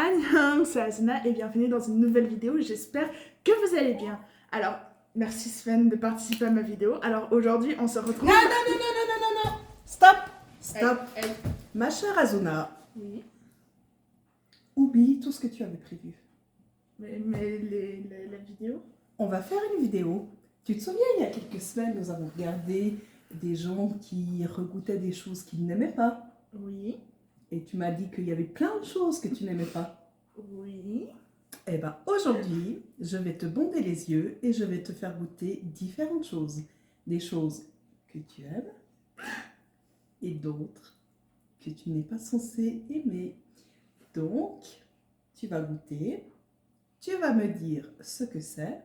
Annyeong, c'est Asuna et bienvenue dans une nouvelle vidéo, j'espère que vous allez bien. Alors, merci Sven de participer à ma vidéo. Alors aujourd'hui, on se retrouve... Non. Stop. Stop. Hey. Ma chère Azuna, Oui, oublie tout ce que tu avais prévu. mais la vidéo... On va faire une vidéo. Tu te souviens, il y a quelques semaines, nous avons regardé des gens qui regoutaient des choses qu'ils n'aimaient pas. Oui, Et tu m'as dit qu'il y avait plein de choses que tu n'aimais pas. oui... Eh bien, aujourd'hui, je vais te bonder les yeux et je vais te faire goûter différentes choses. Des choses que tu aimes et d'autres que tu n'es pas censé aimer. Donc, tu vas goûter, tu vas me dire ce que c'est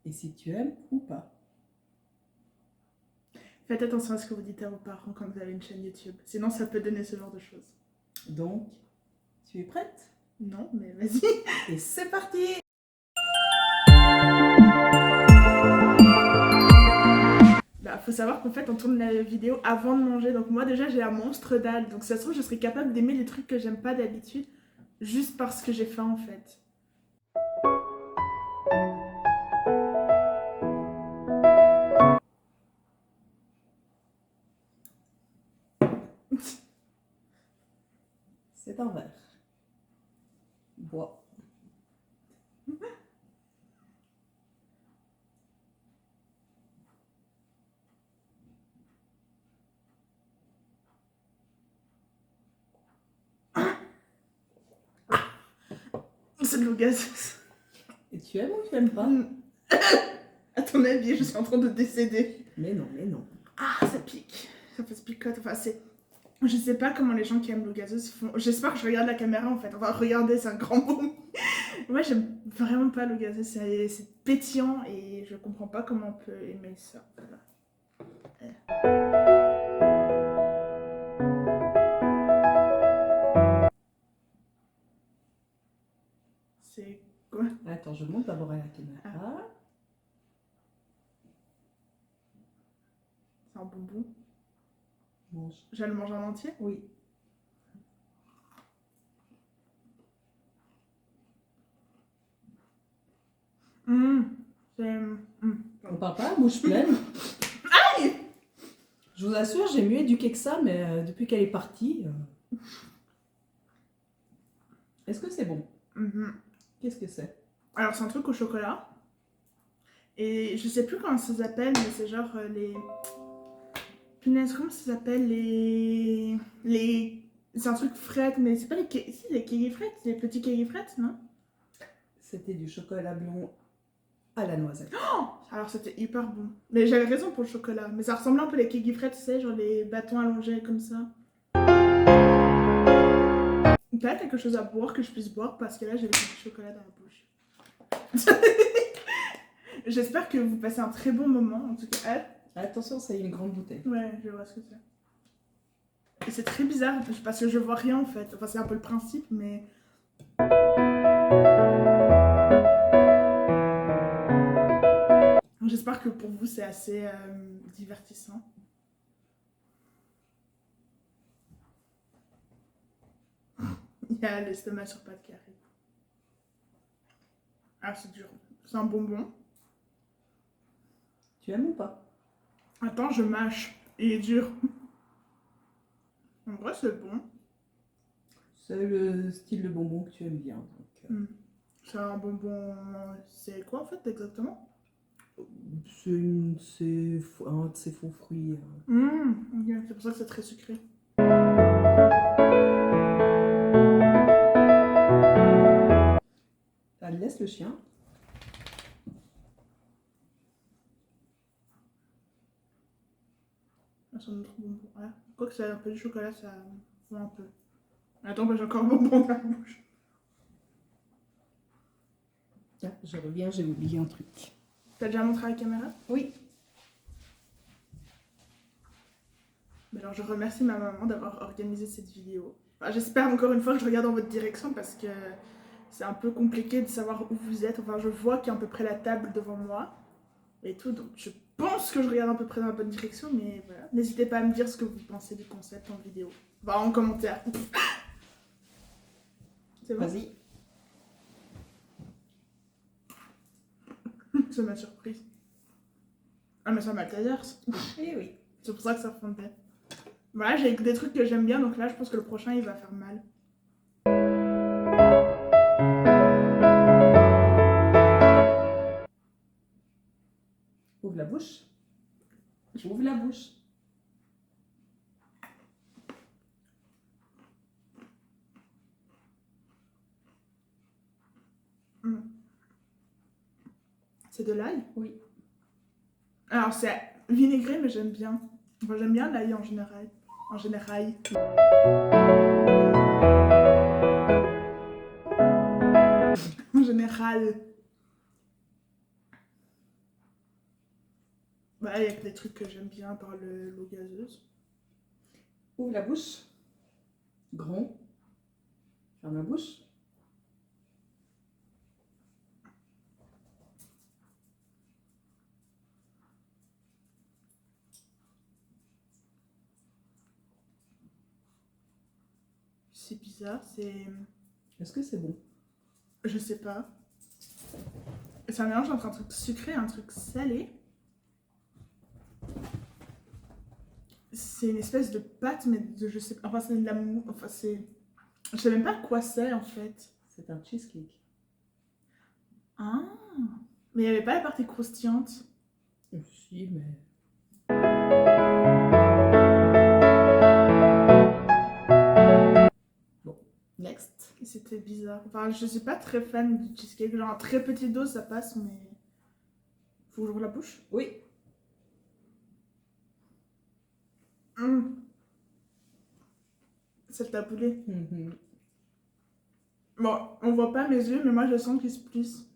et si tu aimes ou pas. Faites attention à ce que vous dites à vos parents quand vous avez une chaîne YouTube, sinon ça peut donner ce genre de choses. Donc, tu es prête? Non, mais vas-y. Et c'est parti! Bah, faut savoir qu'en fait, on tourne la vidéo avant de manger. Donc moi, déjà, j'ai un monstre dalle. Donc ça se trouve, je serais capable d'aimer les trucs que j'aime pas d'habitude, juste parce que j'ai faim, en fait. C'est un verre. Bois. C'est de l'eau gazeuse. Et tu aimes ou tu aimes pas? À ton avis, je suis en train de décéder. Mais non, mais non. Ah, ça pique. Ça fait picote. Enfin, c'est... Je sais pas comment les gens qui aiment l'eau gazeuse font. J'espère que je regarde la caméra, en fait. Enfin, regardez, c'est un grand mot. Moi, j'aime vraiment pas l'eau gazeuse. C'est pétillant et je comprends pas comment on peut aimer ça. Voilà. C'est quoi? Attends, je monte d'abord à la caméra. C'est un bonbon. Mange. Je vais le manger en entier? Oui. On parle pas, bouche pleine. Aïe! Je vous assure, j'ai mieux éduqué que ça, mais depuis qu'elle est partie... Est-ce que c'est bon? Qu'est-ce que c'est? Alors, c'est un truc au chocolat. Et je sais plus comment ça s'appelle, mais c'est genre les... Punaise, comment ça s'appelle les... C'est un truc fret, mais c'est pas les... Si, les kiwi frettes, les petits kiwi frettes, non? C'était du chocolat blanc à la noisette. Oh, alors, c'était hyper bon. Mais j'avais raison pour le chocolat. Mais ça ressemblait un peu à les kiwi frettes, tu sais, genre les bâtons allongés comme ça. T'as quelque chose à boire que je puisse boire parce que là, j'ai du chocolat dans la bouche. J'espère que vous passez un très bon moment, en tout cas. Attention, ça y est, une grande bouteille. Ouais, je vois ce que c'est. Et c'est très bizarre parce que je vois rien en fait. Enfin, c'est un peu le principe, mais. J'espère que pour vous c'est assez divertissant. Il y a l'estomac sur pattes qui arrive. Ah, c'est dur. C'est un bonbon. Tu aimes ou pas? Attends, je mâche. Il est dur. En vrai, c'est bon. C'est le style de bonbon que tu aimes bien. Donc, C'est un bonbon. C'est quoi en fait exactement? c'est un de ces faux fruits. Ok, c'est pour ça que c'est très sucré. Allez, laisse le chien. Ah, c'est un autre bonbon. Ouais. Quoique c'est un peu du chocolat, ça voit un peu. Attends, bah, j'ai encore un bonbon dans la bouche. Tiens, je reviens, j'ai oublié un truc. T'as déjà montré à la caméra? Oui. Mais alors, je remercie ma maman d'avoir organisé cette vidéo. Enfin, j'espère encore une fois que je regarde dans votre direction parce que c'est un peu compliqué de savoir où vous êtes. Enfin, je vois qu'il y a à peu près la table devant moi et tout, donc je pense que je regarde à peu près dans la bonne direction, mais voilà. N'hésitez pas à me dire ce que vous pensez du concept en vidéo. Enfin, en commentaire. C'est bon? Vas-y. Ça m'a surprise. Ah, mais ça m'a tailleur. Eh oui. C'est pour ça que ça fondait. Voilà, j'ai des trucs que j'aime bien, donc là, je pense que le prochain, il va faire mal. Ouvre la bouche. Ouvre la bouche. C'est de l'ail? Oui. Alors, c'est vinaigré, mais j'aime bien. Enfin, j'aime bien l'ail en général. En général. En général. Bah, il y a que des trucs que j'aime bien par l'eau gazeuse. Ouvre la bouche. Grand. Ferme la bouche. C'est bizarre, c'est... Est-ce que c'est bon? Je sais pas. C'est un mélange entre un truc sucré et un truc salé. C'est une espèce de pâte, mais de, je sais pas... Enfin, c'est de la mou... Enfin, c'est... Je sais même pas quoi c'est, en fait. C'est un cheesecake. Ah. Mais il n'y avait pas la partie croustillante. Si, mais... Bon, next. C'était bizarre. Enfin, je suis pas très fan du cheesecake. Genre, en très petite dose, ça passe, mais... Faut que j'ouvre la bouche. Oui. C'est le taboulé. Mhm. Bon, on voit pas mes yeux, mais moi, je sens qu'ils se plissent.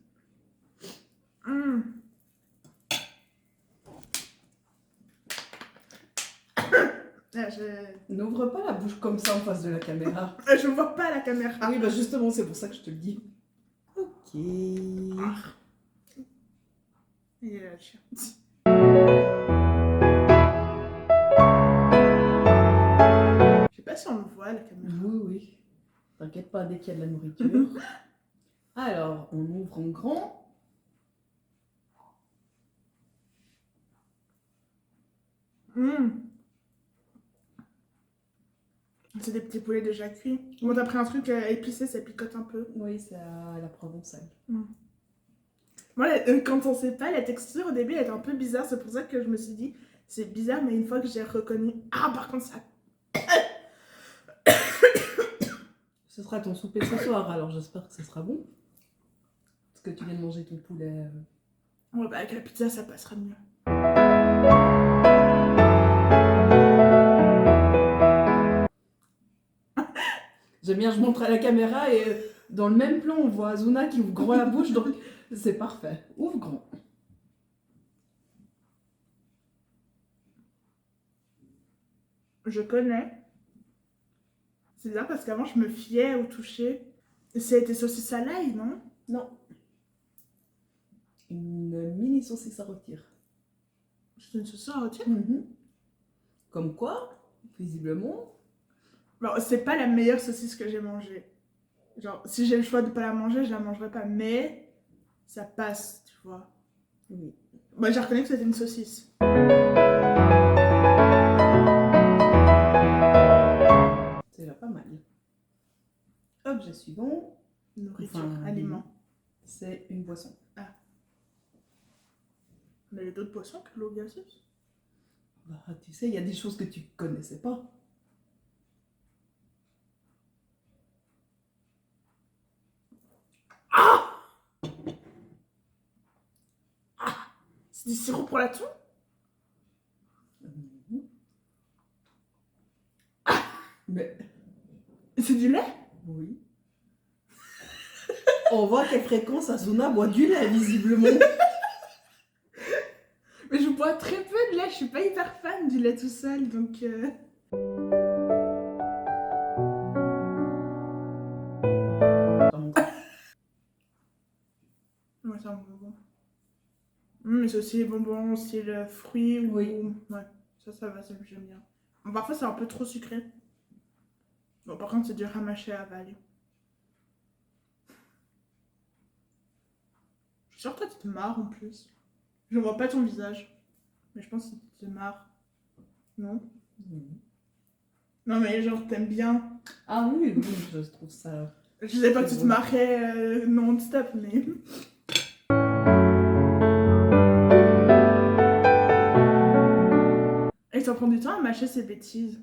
N'ouvre pas la bouche comme ça en face de la caméra. Je vois pas la caméra. Ah oui, bah justement, c'est pour ça que je te le dis. Ok. Il est là, le chien. Je sais pas si on le voit, la caméra. Oui, oui. T'inquiète pas, dès qu'il y a de la nourriture. Alors, on ouvre en grand. C'est des petits poulets déjà cuits. Bon, t'as pris un truc épicé, ça picote un peu. Oui, c'est à la provençale. Moi, quand on sait pas, la texture au début elle était un peu bizarre. C'est pour ça que je me suis dit, c'est bizarre, mais une fois que j'ai reconnu. Ah, par contre, ça. Ce sera ton souper ce soir, alors j'espère que ce sera bon. Parce que tu viens de manger ton poulet. Ouais, bah, avec la pizza, ça passera mieux. J'aime bien, je montre à la caméra et dans le même plan, on voit Azuna qui ouvre grand la bouche, donc c'est parfait. Ouvre grand. Je connais. C'est bizarre parce qu'avant, je me fiais au toucher. C'était saucisse à l'ail, non? Non. Une mini saucisse à rôtir. C'est une saucisse à rôtir? Comme quoi, visiblement. Bon, c'est pas la meilleure saucisse que j'ai mangée. Genre, si j'ai le choix de pas la manger, je la mangerai pas. Mais ça passe, tu vois. Oui. Moi, j'ai reconnu que c'était une saucisse. C'est là pas mal. Objet suivant. Nourriture, Enfin, aliment. C'est une boisson. Ah. Mais il y a d'autres boissons que l'eau gazeuse. Bah, tu sais, il y a des choses que tu connaissais pas. C'est du sirop pour la toux? Mais C'est du lait? oui. On voit à quelle fréquence Azuna boit du lait, visiblement. Mais je bois très peu de lait, je suis pas hyper fan du lait tout seul, donc... Ouais, c'est un bonbon. Mais c'est aussi les bonbons, style fruits ou... Oui. Ouais, ça va, ça j'aime bien. Bon, parfois c'est un peu trop sucré. Bon, par contre c'est dur à mâcher à avaler. Je suis Genre, toi, tu te marres en plus. Je vois pas ton visage. Mais je pense que tu te marres. Non? Non, mais genre, t'aimes bien. Ah oui, oui, je trouve ça... Je sais pas que tu te drôle. marrais non-stop, mais. Et ça prend du temps à mâcher ces bêtises.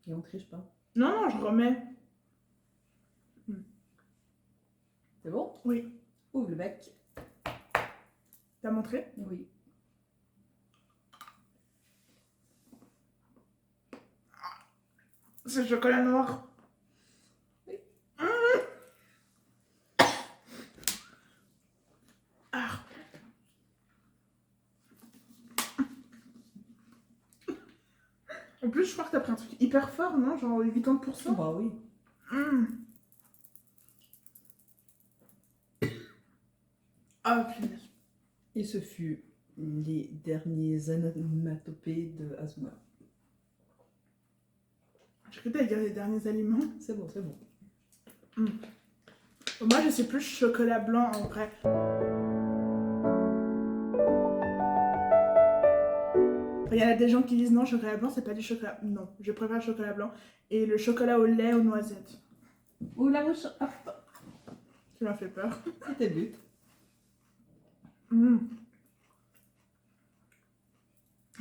Et on triche pas. Non, non, je remets. C'est bon? Oui. Ouvre le bec. T'as montré? Oui. C'est le chocolat noir. Oui. Ah. En plus, je crois que t'as pris un truc hyper fort, non? Genre 80%. Bah oui. Ah, punaise. Et ce fut les derniers onomatopées de Azuma. J'ai cru que t'allais dire les derniers aliments. C'est bon, c'est bon. Moi, je sais plus chocolat blanc en vrai. Il y en a des gens qui disent non, chocolat blanc, c'est pas du chocolat. Non, je préfère le chocolat blanc. Et le chocolat au lait aux noisettes. Ou la bouche. Hop. Tu m'as fait peur. C'était le but.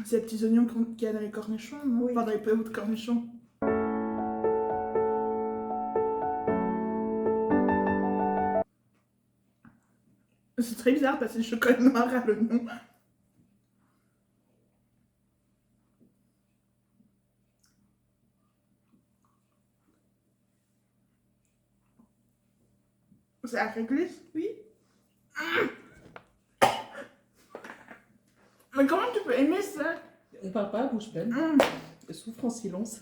C'est les petits oignons qu'il y a dans les cornichons, non? Oui. Enfin, dans les peaux de cornichons. C'est très bizarre parce que le chocolat noir a le nom. C'est à réglisse? Oui. Mais comment tu peux aimer ça? On parle pas à bouche pleine. Souffre en silence.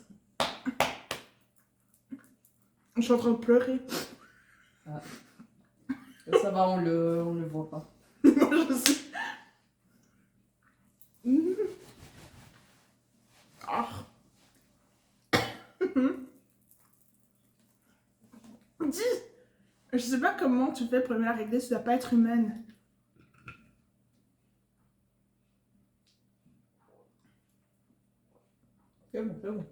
Je suis en train de pleurer. Ah. Ça va, on le voit pas. Moi, je sais. Ah. Dis, je sais pas comment tu fais pour aimer la réglisse, tu dois pas être humaine. C'est bon, c'est bon.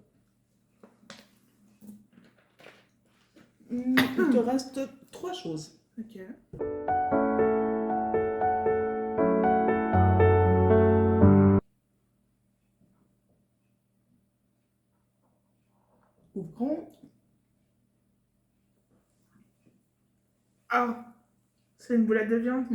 Mm. Il te reste 3 choses. Ok. Ouvre grand. Ah, c'est une boulette de viande.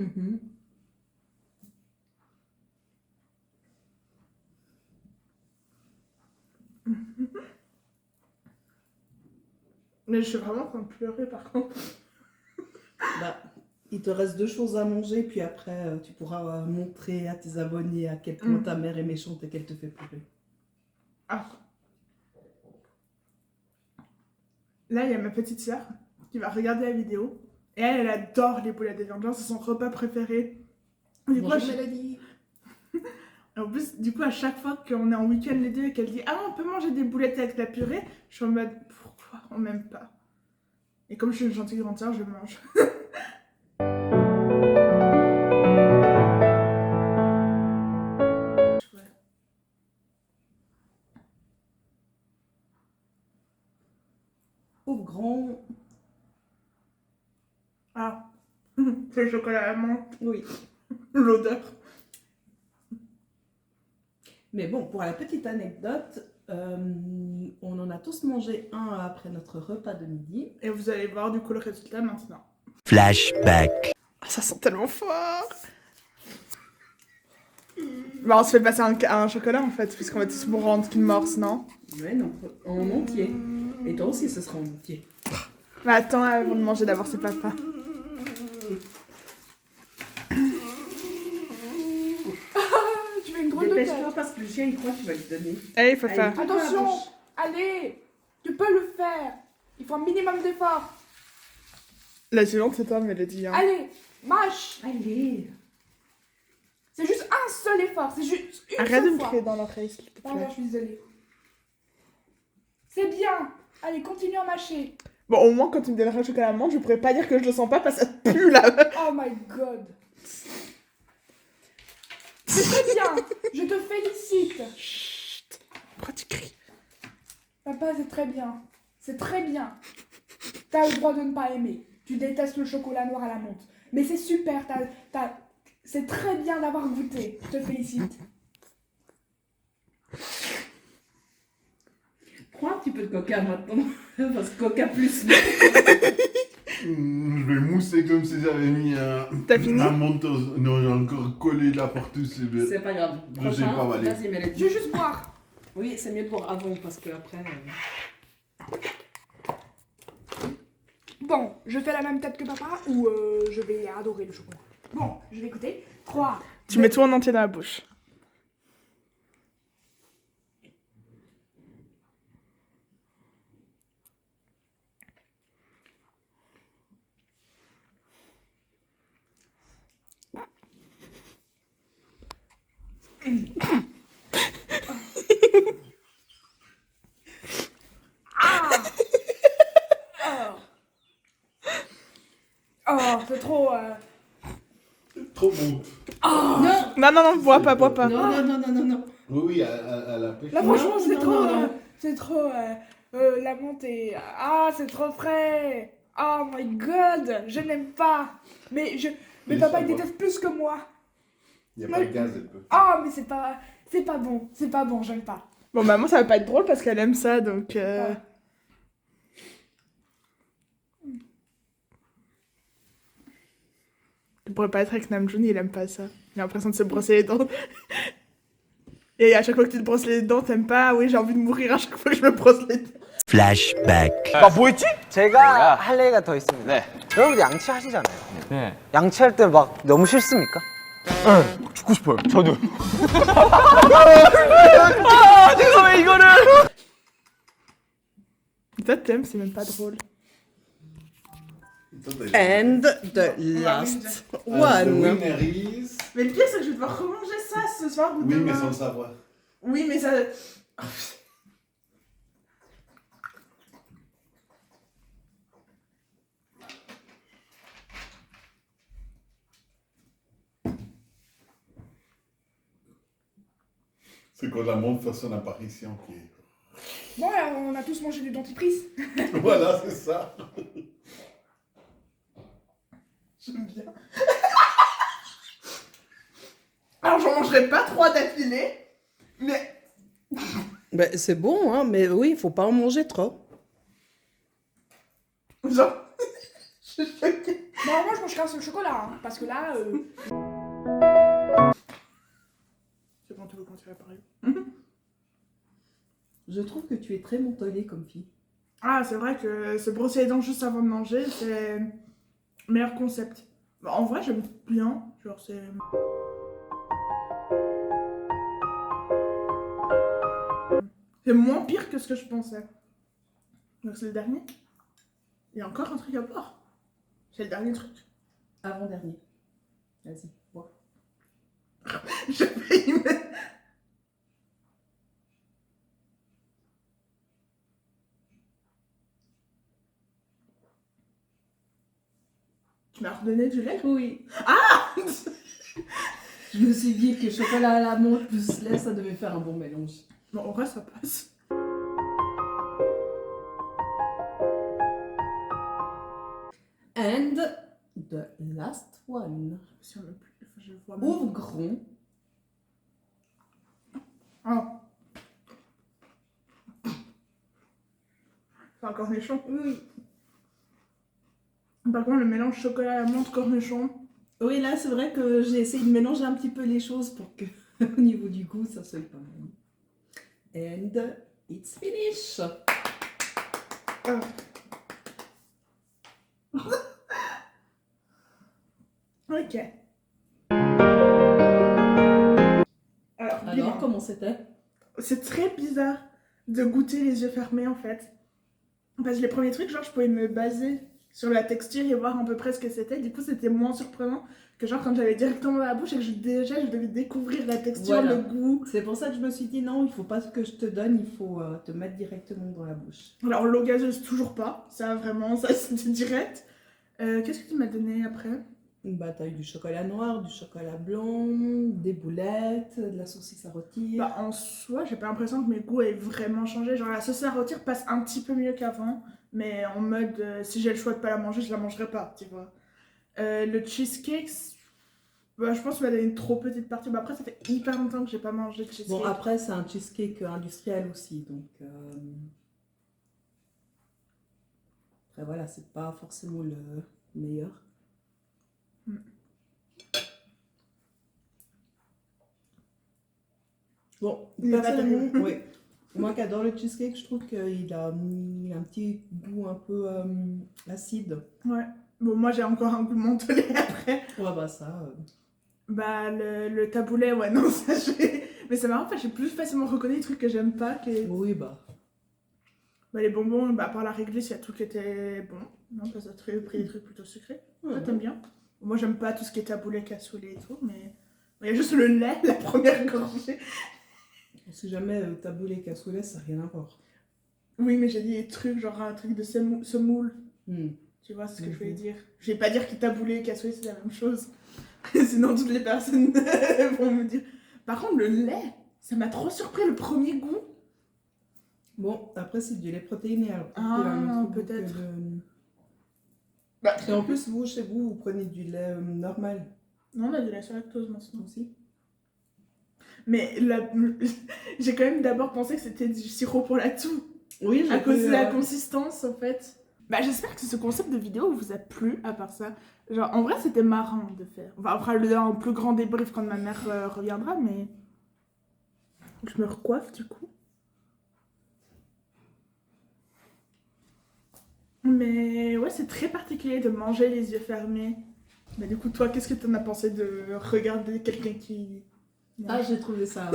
Mais je suis vraiment en train de pleurer par contre. Bah, il te reste 2 choses à manger, puis après, tu pourras montrer à tes abonnés à quel point ta mère est méchante et qu'elle te fait pleurer. Ah. Là, il y a ma petite sœur qui va regarder la vidéo. Et elle adore les boulettes de viande. Genre, c'est son repas préféré. Du coup, Bonjour, Mélodie. en plus, du coup, à chaque fois qu'on est en week-end les deux et qu'elle dit « Ah, on peut manger des boulettes avec la purée », je suis en mode « Pourquoi on m'aime pas ?» Et comme je suis une gentille grande sœur, je mange. Ouvre grand. Ah, c'est le chocolat à la menthe, Oui. l'odeur. Mais bon, pour la petite anecdote, on en a tous mangé un après notre repas de midi. Et vous allez voir du coup le résultat maintenant. Flashback. Ah, ça sent tellement fort. Bah, on se fait passer un chocolat en fait, puisqu'on va tous vous rendre qu'une morse, non? Ouais, non, en entier. Et toi aussi, ce sera en entier. Mais attends, avant de manger d'abord, c'est papa. Tu fais une drôle de Dépêche-toi tête. parce que le chien, il croit que tu vas lui donner. Allez, papa. Allez. Attention, allez, tu peux le faire. Il faut un minimum d'effort. La suivante, c'est toi, Mélodie. Hein. Allez, mâche. Allez. C'est juste un seul effort, c'est juste une Arrête de seule me fois. crier dans l'oreille, s'il te plaît. Pardon, je suis désolée. C'est bien. Allez, continue à mâcher. Bon, au moins, quand tu me donneras un chocolat à menthe, je pourrais pas dire que je le sens pas parce que ça pue là. Oh my god. C'est très bien. Je te félicite. Chut. Pourquoi tu cries? Papa, c'est très bien. C'est très bien. T'as le droit de ne pas aimer. Tu détestes le chocolat noir à la menthe. Mais c'est super. C'est très bien d'avoir goûté. Je te félicite. Prends un petit peu de coca maintenant. Parce que coca plus. Je vais mousser comme si j'avais mis T'as fini? un mentos. Non, j'ai encore collé la partout, c'est bête. C'est pas grave. Je sais pas avaler. Vas-y, mets les Je vais juste boire. Oui, c'est mieux pour avant parce que après. Bon, je fais la même tête que papa ou je vais adorer le chocolat. Bon, je vais écouter. 3. Tu mets tout en entier dans la bouche. Oh, c'est trop. Trop bon. Non, bois pas. Non. Oui, oui, elle a pêché. Là, franchement, Non, c'est non, trop. non, non. C'est trop. La montée. Ah, c'est trop frais. Oh my god, je n'aime pas. Mais Mais papa, ça il va. déteste plus que moi. Il n'y a pas de gaz, elle peut. Ah, mais c'est pas bon. C'est pas bon, j'aime pas. Bon, maman, ça va pas être drôle parce qu'elle aime ça, donc... Ouais. Tu pourrais pas être avec Namjoon, il aime pas ça. Il a l'impression de se brosser les dents. Et à chaque fois que tu te brosses les dents, t'aimes pas? Oui, j'ai envie de mourir à chaque fois que je me brosse les dents. Flashback. 뭐 했지? 제가 할 얘기가 더 있습니다. 네. 여러분들 양치하시잖아요. 네. 양치할 때 막 너무 싫습니까? 죽고 싶어요. 저도. Toi, t'aimes, c'est même pas drôle. And the last The one. winner is... Mais le pire, c'est que je vais devoir remanger ça ce soir ou Oui, demain. mais sans le savoir. Oui, mais ça... C'est quand la montre fait son apparition qui est... Bon, là, on a tous mangé du dentifrice. Voilà, c'est ça. J'aime bien. Alors, j'en mangerai pas 3 d'affilée, mais... Ben, c'est bon, hein, mais oui, il faut pas en manger trop. Genre... je suis choquée. Bon, moi, je mange qu'un seul chocolat, hein, parce que là... C'est bon, tu veux continuer à parler? Je trouve que tu es très mentholée comme fille. Ah, c'est vrai que se brosser les dents juste avant de manger, c'est le meilleur concept. Bah, en vrai, j'aime bien. Genre, c'est... C'est moins pire que ce que je pensais. Donc, c'est le dernier. Il y a encore un truc à boire. C'est le dernier truc. Avant-dernier. Vas-y, bois. Je vais y mettre... Tu m'as redonné du lait? Oui. Ah. Je me suis dit que chocolat à la menthe plus lait, ça devait faire un bon mélange. Bon, en vrai, ça passe. And the last one. Si on a plus... Enfin, je vois même... Ouvre grand. Ah. C'est un cornichon. Oui. Par contre, le mélange chocolat à la menthe cornichon. Oui, là, c'est vrai que j'ai essayé de mélanger un petit peu les choses pour que, au niveau du goût, ça soit pas mal. And it's finished. Ah. Ok. Alors, Alors, dis-moi. comment c'était? C'est très bizarre de goûter les yeux fermés en fait. Parce que les premiers trucs, genre, je pouvais me baser sur la texture et voir à peu près ce que c'était. Du coup, c'était moins surprenant que genre quand j'avais directement dans la bouche et que je devais découvrir la texture, Voilà. le goût. C'est pour ça que je me suis dit non, il faut pas que je te donne, il faut te mettre directement dans la bouche. Alors, l'eau gazeuse, toujours pas. Ça, vraiment, ça, c'était direct. Qu'est-ce que tu m'as donné après? Bah, t'as eu du chocolat noir, du chocolat blanc, des boulettes, de la saucisse à rôtir. Bah, en soi, j'ai pas l'impression que mes goûts aient vraiment changé. Genre, la sauce à rôtir passe un petit peu mieux qu'avant. Mais en mode, si j'ai le choix de pas la manger, je la mangerai pas, tu vois. Le cheesecake, bah, je pense qu'il m'a donné une trop petite partie. Bah, après, ça fait hyper longtemps que j'ai pas mangé de cheesecake. Bon, après, c'est un cheesecake industriel aussi, donc... Après, voilà, c'est pas forcément le meilleur. Bon, Il est pas personnellement, terrible. oui. Moi qui adore le cheesecake, je trouve qu'il a un petit goût un peu acide. Ouais. Bon, moi, j'ai encore un goût mentholé après. Ouais, bah ça... Bah, le taboulet, ouais, non, ça, j'ai... Mais c'est marrant, j'ai plus facilement reconnu les trucs que j'aime pas que... Oui, bah... Bah, les bonbons, bah, par la réglisse, il y a tout qui était bon. Non, parce que t'as pris des trucs plutôt sucrés. Toi, t'aimes bien? Moi, j'aime pas tout ce qui est taboulet, cassoulet et tout, mais... Il y a juste le lait, la première gorgée. Si jamais taboulet cassoulet, ça n'a rien à voir. Oui, mais j'ai dit des trucs, genre un truc de semoule. Hmm. Tu vois, c'est ce que je voulais dire. Je vais pas dire que taboulet et cassoulet, c'est la même chose. Sinon, toutes les personnes vont me dire... Par contre, le lait, ça m'a trop surpris, le premier goût. Bon, après, c'est du lait protéiné, alors Ah, qu'il a un autre goût peut-être. que le- Bah, Et en plus, vous, chez vous, vous prenez du lait normal non, on a du lait sur lactose maintenant. aussi. Mais j'ai quand même d'abord pensé que c'était du sirop pour la toux. Oui, À cause de la consistance, en fait. Bah, j'espère que ce concept de vidéo vous a plu, à part ça. Genre, en vrai, c'était marrant de faire. Enfin, on fera un plus grand débrief quand ma mère reviendra, mais... Je me recoiffe, du coup. Mais ouais, c'est très particulier de manger les yeux fermés. Bah, du coup, toi, qu'est-ce que t'en as pensé de regarder quelqu'un qui... Ah, j'ai trouvé ça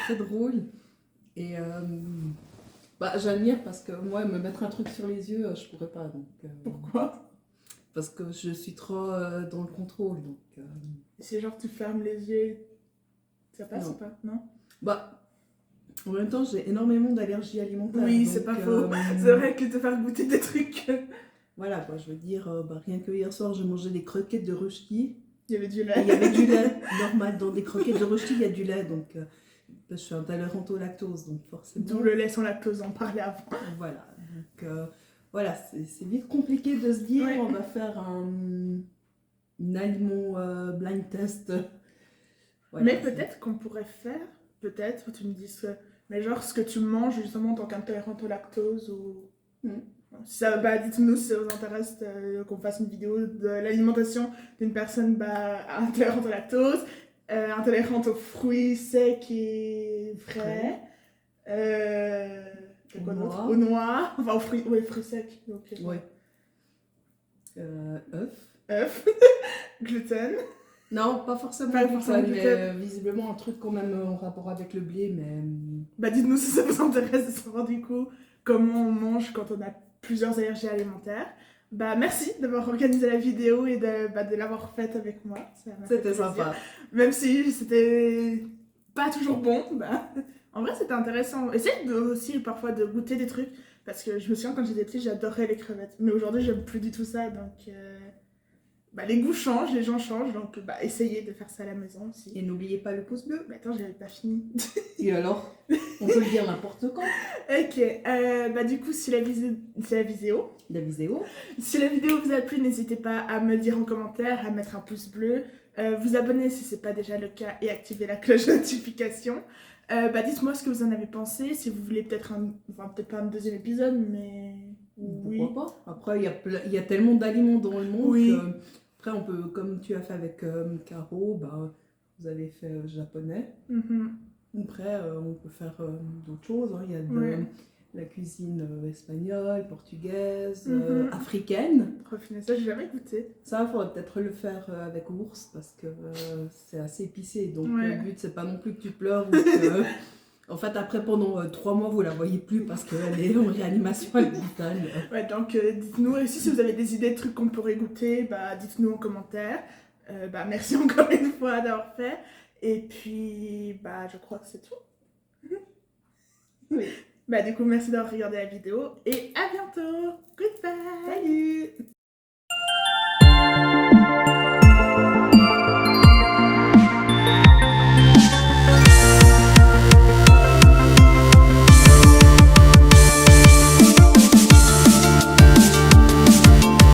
très drôle. Et bah, j'admire parce que moi, me mettre un truc sur les yeux, je pourrais pas. Donc, Pourquoi? parce que je suis trop dans le contrôle. Donc, C'est genre, tu fermes les yeux, ça passe Non. ou pas? Non? bah, en même temps, j'ai énormément d'allergies alimentaires. Oui, donc, c'est pas faux. C'est vrai que te faire goûter des trucs... Voilà, quoi, je veux dire, bah, rien que hier soir, j'ai mangé des croquettes de rushki. Il y avait du Et lait. il y avait du lait, normal. Dans des croquettes de rushki, il y a du lait. Donc, je suis intolérante au lactose, donc forcément. D'où le lait sans lactose, on parlait avant. Voilà, donc voilà, c'est vite compliqué de se dire Ouais. on va faire un aliment blind test. Voilà, Mais c'est- peut-être qu'on pourrait faire, peut-être, où tu me dises, mais genre ce que tu manges justement en tant qu'intolérante au lactose ou... Si ça, bah, dites-nous si ça vous intéresse qu'on fasse une vidéo de l'alimentation d'une personne bah, intolérante au lactose, intolérante aux fruits secs et frais, quoi d'autre? Noix. Aux noix, enfin aux fruits, ouais, fruits secs, donc Ouais. Œuf. œufs, gluten. Non, pas forcément Pas du forcément gluten, du mais gluten. visiblement un truc quand même en rapport avec le blé, mais... Bah dites-nous si ça vous intéresse de savoir du coup comment on mange quand on a plusieurs allergies alimentaires. Bah merci d'avoir organisé la vidéo et de l'avoir faite avec moi. Ça m'a fait C'était plaisir. sympa. Même si c'était pas toujours bon, bah en vrai c'était intéressant. Essayez aussi parfois de goûter des trucs parce que je me souviens quand j'étais petite j'adorais les crevettes. Mais aujourd'hui j'aime plus du tout ça donc bah, les goûts changent, les gens changent donc bah essayez de faire ça à la maison aussi. Et n'oubliez pas le pouce bleu. Mais attends j'avais pas fini. Et alors, on peut le dire n'importe quand. Ok, bah du coup, si la vidéo, La vidéo. si la vidéo vous a plu, n'hésitez pas à me le dire en commentaire, à mettre un pouce bleu, vous abonner si c'est pas déjà le cas et activer la cloche de notification. Bah dites-moi ce que vous en avez pensé, si vous voulez peut-être peut-être pas un deuxième épisode, mais oui. Pourquoi pas? Après, il y a tellement d'aliments dans le monde Oui. que... Après, on peut, comme tu as fait avec Caro, bah, vous avez fait japonais. Mhm. Après, on peut faire d'autres choses. Hein. Il y a Ouais. la cuisine espagnole, portugaise, Mhm. africaine. Raffiné, ça j'ai jamais goûté. Ça, il faudrait peut-être le faire avec ours parce que c'est assez épicé. Donc, Ouais. le but, c'est pas non plus que tu pleures ou que En fait, après, pendant 3 mois, vous la voyez plus parce qu'elle est en réanimation à l'hôpital. Ouais, donc dites-nous aussi si vous avez des idées de trucs qu'on pourrait goûter, bah dites-nous en commentaire. Bah merci encore une fois d'avoir fait. Et puis, bah je crois que c'est tout. Oui. Bah du coup, merci d'avoir regardé la vidéo et à bientôt. Goodbye.